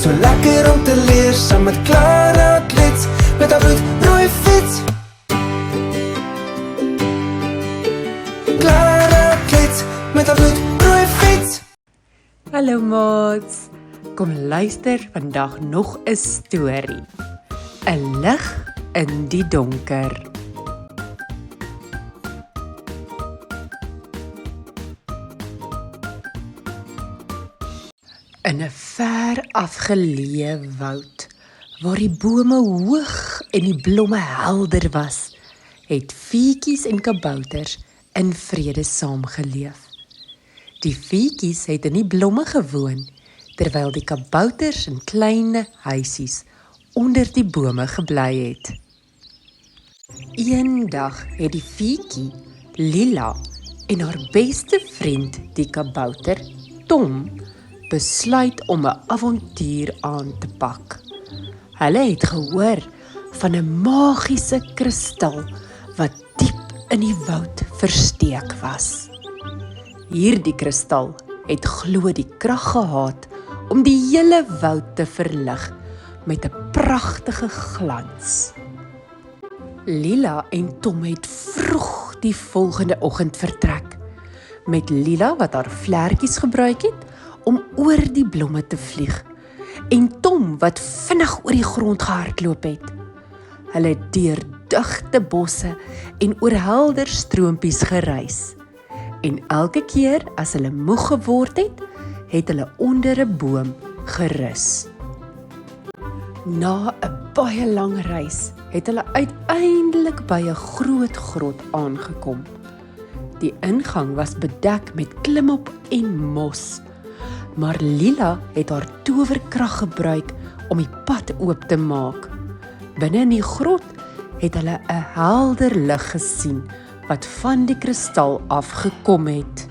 So lekker om te leer, saam met Clara Klits, met haar bloedrooi fiets. Clara Klits, met haar bloedrooi fiets. Hallo maats, kom luister vandag nog 'n storie. 'n Lig in die donker. In 'n ver afgeleë woud, waar die bome hoog en die blomme helder was, het voetjies en kabouters in vrede saamgeleef. Die voetjies het in die blomme gewoon, terwyl die kabouters in klein huisies onder die bome gebly het. Eendag het die voetjie, Lila, en haar beste vriend, die kabouter, Tom, besluit om 'n avontuur aan te pak. Hulle het gehoor van 'n magiese kristal wat diep in die woud versteek was. Hierdie kristal het glo die krag gehad om die hele woud te verlig met 'n pragtige glans. Lila en Tom het vroeg die volgende oggend vertrek, met Lila wat haar vlekjies gebruik het om oor die blomme te vlieg, en Tom wat vinnig oor die grond gehardloop het. Hulle het deur digte bosse en oor helder stroompies gereis, en elke keer as hulle moeg geword het, het hulle onder 'n boom gerus. Na 'n baie lang reis het hulle uiteindelik by 'n groot grot aangekom. Die ingang was bedek met klimop en mos, maar Lila het haar towerkrag gebruik om die pad oop te maak. Binne in die grot het hulle 'n helder lig gesien wat van die kristal afgekom het.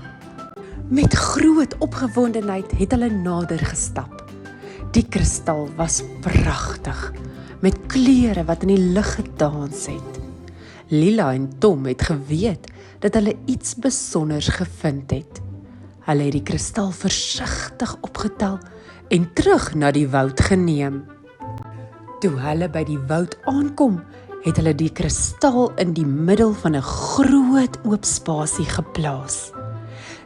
Met groot opgewondenheid het hulle nader gestap. Die kristal was pragtig, met kleure wat in die lug gedans het. Lila en Tom het geweet dat hulle iets besonders gevind het. Hulle het die kristal versigtig opgetel en terug na die woud geneem. Toe hulle by die woud aankom, het hulle die kristal in die middel van 'n groot oop spasie geplaas.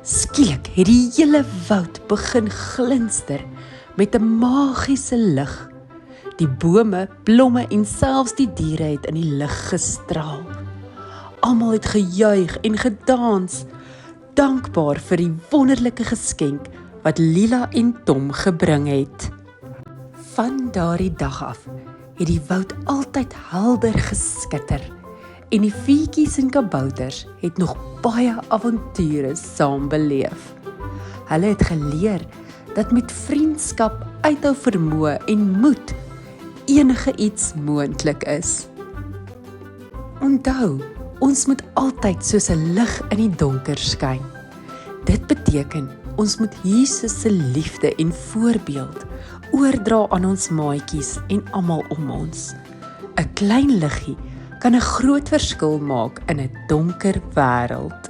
Skielik het die hele woud begin glinster met 'n magiese lig. Die bome, blomme en selfs die diere het in die lig gestraal. Almal het gejuig en gedans, dankbaar vir die wonderlike geskenk wat Lila en Tom gebring het. Van daardie dag af het die woud altyd helder geskitter, en die voetjies en kabouters het nog baie avonture saam beleef. Hulle het geleer dat met vriendskap, uithou vermoë en moed enige iets moontlik is. Onthou, ons moet altyd soos 'n lig in die donker skyn. Dit beteken ons moet Jesus se liefde en voorbeeld oordra aan ons maatjies en almal om ons. 'n Klein liggie kan 'n groot verskil maak in 'n donker wêreld.